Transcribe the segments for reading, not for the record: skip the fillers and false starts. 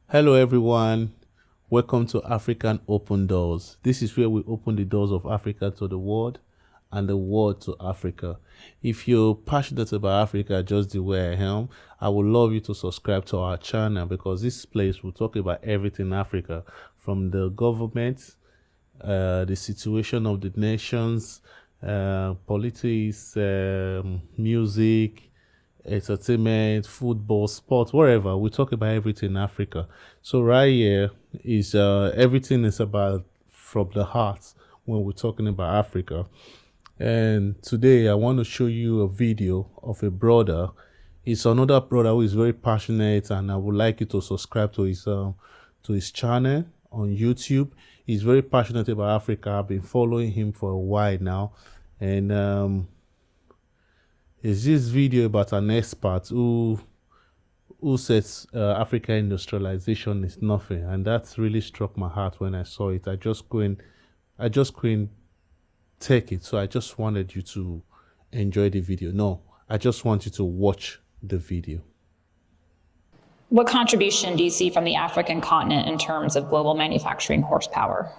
Hello everyone, welcome to African Open Doors. This is where we open the doors of Africa to the world and the world to Africa. If you're passionate about Africa just the way I am, I would love you to subscribe to our channel because this place will talk about everything Africa, from the government, the situation of the nations, politics, music, entertainment, football, sport, wherever. We talk about everything in Africa. So right here is everything is about from the heart when we're talking about Africa. And today I want to show you a video of a brother. It's another brother who is very passionate, and I would like you to subscribe to his channel on YouTube. He's very passionate about Africa. I've been following him for a while now, and it's this video about an expert who says African industrialization is nothing, and that really struck my heart when I saw it. I just couldn't take it, so I just wanted you to enjoy the video. No, I just want you to watch the video. What contribution do you see from the African continent in terms of global manufacturing horsepower?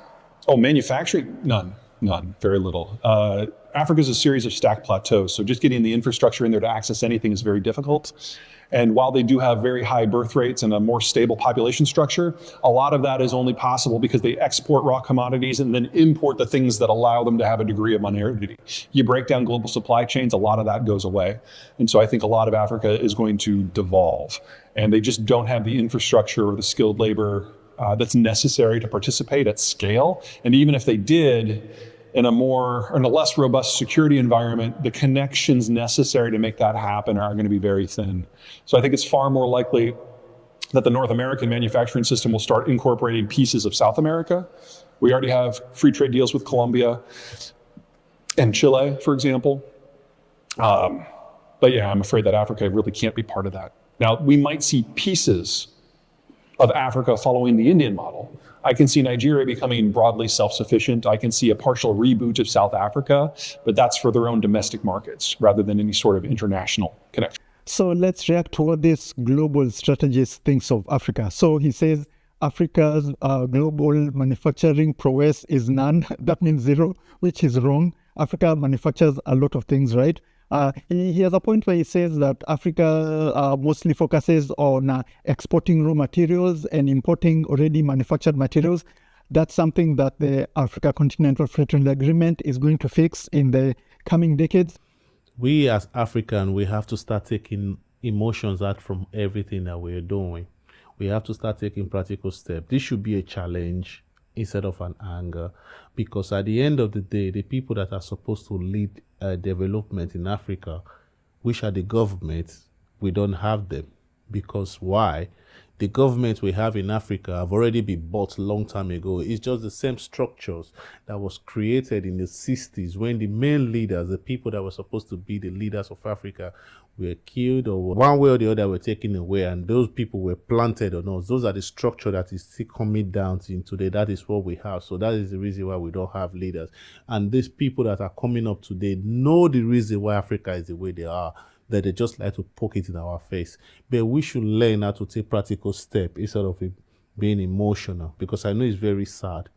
Oh, manufacturing? None, very little. Africa is a series of stacked plateaus, so just getting the infrastructure in there to access anything is very difficult. And while they do have very high birth rates and a more stable population structure, a lot of that is only possible because they export raw commodities and then import the things that allow them to have a degree of modernity. You break down global supply chains, a lot of that goes away. And so I think a lot of Africa is going to devolve, and they just don't have the infrastructure or the skilled labor that's necessary to participate at scale. And even if they did, in a less robust security environment, the connections necessary to make that happen are going to be very thin. So I think it's far more likely that the North American manufacturing system will start incorporating pieces of South America. We already have free trade deals with Colombia and Chile, for example. But yeah, I'm afraid that Africa really can't be part of that. Now, we might see pieces of Africa following the Indian model. I can see Nigeria becoming broadly self-sufficient. I can see a partial reboot of South Africa, but that's for their own domestic markets rather than any sort of international connection. So let's react to what this global strategist thinks of Africa. So he says Africa's global manufacturing prowess is none. That means zero, which is wrong. Africa manufactures a lot of things, right? He has a point where he says that Africa mostly focuses on exporting raw materials and importing already manufactured materials. That's something that the Africa Continental Free Trade Agreement is going to fix in the coming decades. We as African, we have to start taking emotions out from everything that we're doing. We have to start taking practical steps. This should be a challenge instead of an anger, because at the end of the day, the people that are supposed to lead development in Africa, which are the government, we don't have them. Because why? The government we have in Africa have already been bought a long time ago. It's just the same structures that was created in the 60s when the main leaders, the people that were supposed to be the leaders of Africa, were killed, or one way or the other were taken away, and those people were planted on us. Those are the structure that is still coming down to today. That is what we have. So that is the reason why we don't have leaders. And these people that are coming up today know the reason why Africa is the way they are, that they just like to poke it in our face. But we should learn how to take practical steps instead of being emotional, because I know it's very sad.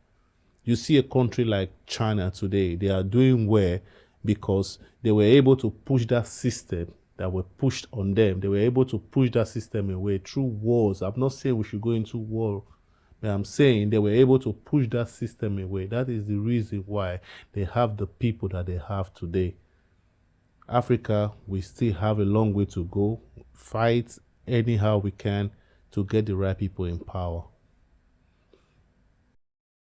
You see a country like China today, they are doing well because they were able to push that system that were pushed on them. They were able to push that system away through wars. I'm not saying we should go into war, but I'm saying they were able to push that system away. That is the reason why they have the people that they have today. Africa, we still have a long way to go. Fight anyhow we can to get the right people in power.